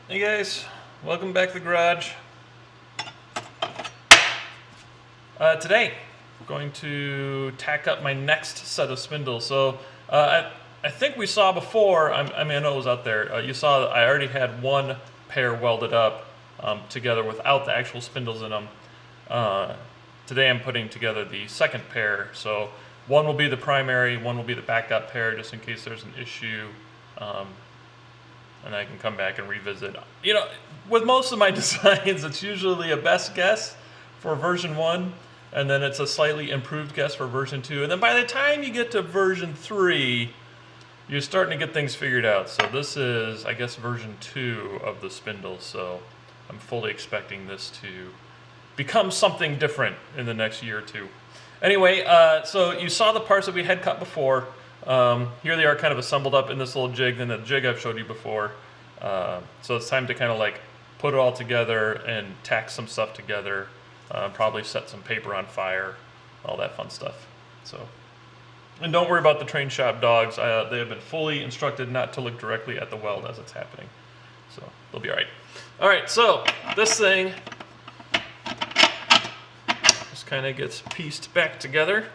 Hey guys, welcome back to the garage. Today, I'm going to tack up my next set of spindles. So I think we saw before, I know it was out there, you saw that I already had one pair welded up together without the actual spindles in them. Today I'm putting together the second pair. So one will be the primary, one will be the backup pair just in case there's an issue. And I can come back and revisit. You know, with most of my designs, it's usually a best guess for version 1, and then it's a slightly improved guess for version 2. And then by the time you get to version 3, you're starting to get things figured out. So this is, I guess, version 2 of the spindle. So I'm fully expecting this to become something different in the next year or two. Anyway, so you saw the parts that we had cut before. Here they are kind of assembled up in this little jig, then the jig I've showed you before. So it's time to kind of like put it all together and tack some stuff together, probably set some paper on fire, all that fun stuff. So, and don't worry about the train shop dogs. They have been fully instructed not to look directly at the weld as it's happening. So they'll be all right. All right, so this thing just kind of gets pieced back together.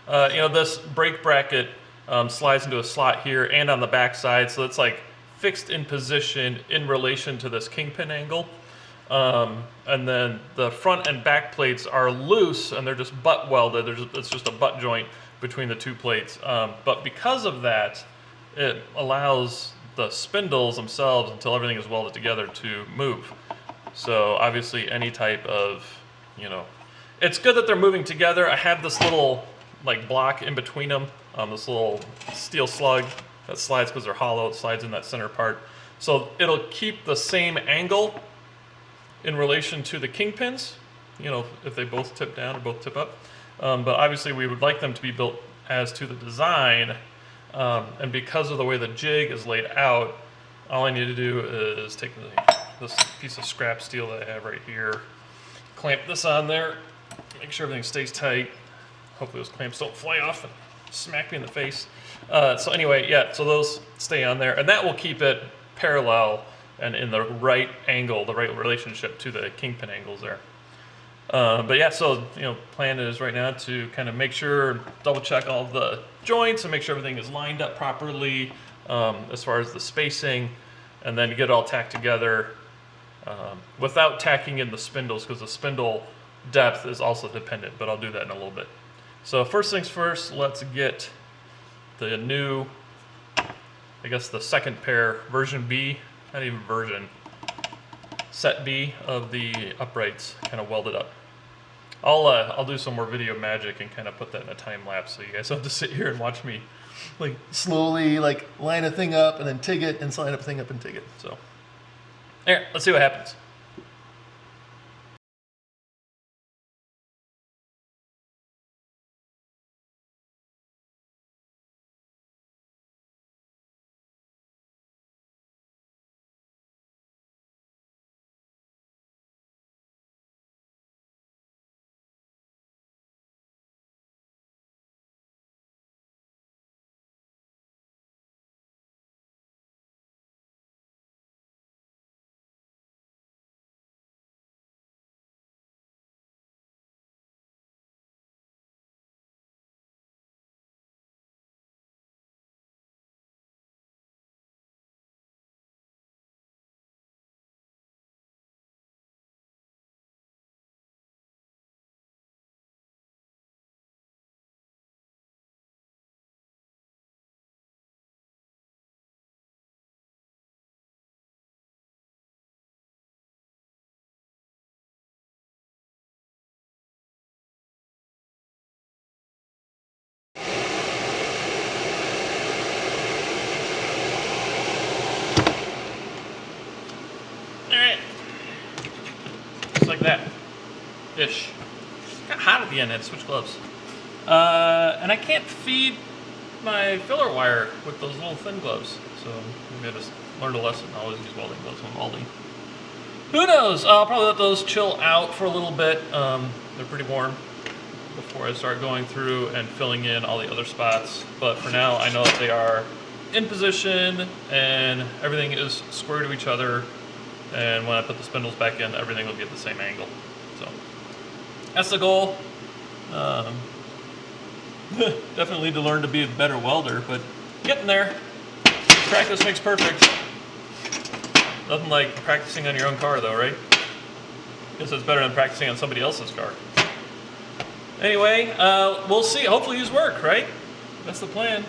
This brake bracket slides into a slot here and on the back side, so it's like fixed in position in relation to this kingpin angle. And then the front and back plates are loose and they're just butt welded. It's just a butt joint between the two plates. But because of that, it allows the spindles themselves, until everything is welded together, to move. So obviously any type of, it's good that they're moving together. I have this little like block in between them, this little steel slug that slides because they're hollow. It slides in that center part, so it'll keep the same angle in relation to the kingpins, if they both tip down or both tip up. But obviously we would like them to be built as to the design, and because of the way the jig is laid out, all I need to do is take this piece of scrap steel that I have right here, clamp this on there, make sure everything stays tight. Hopefully those clamps don't fly off and smack me in the face. So anyway, yeah, so those stay on there, and that will keep it parallel and in the right angle, the right relationship to the kingpin angles there. But yeah, so plan is right now to kind of make sure, double check all the joints and make sure everything is lined up properly as far as the spacing, and then get it all tacked together without tacking in the spindles, because the spindle depth is also dependent, but I'll do that in a little bit. So first things first, let's get the new, I guess the second pair, version B, not even version, set B of the uprights kind of welded up. I'll do some more video magic and kind of put that in a time lapse, so you guys don't have to sit here and watch me like slowly like line a thing up and then TIG it and line a thing up and TIG it. So here, let's see what happens. Like that ish. Got hot at the end. I had to switch gloves. And I can't feed my filler wire with those little thin gloves, so maybe I just learned a lesson. I always use welding gloves when welding. Who knows? I'll probably let those chill out for a little bit. They're pretty warm before I start going through and filling in all the other spots. But for now, I know that they are in position and everything is square to each other. And when I put the spindles back in, everything will be at the same angle. So that's the goal. Definitely need to learn to be a better welder, but getting there. Practice makes perfect. Nothing like practicing on your own car though, right? Guess it's better than practicing on somebody else's car. Anyway, we'll see. Hopefully these work, right? That's the plan.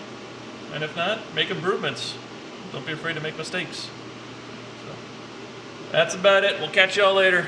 And if not, make improvements. Don't be afraid to make mistakes. So, that's about it. We'll catch y'all later.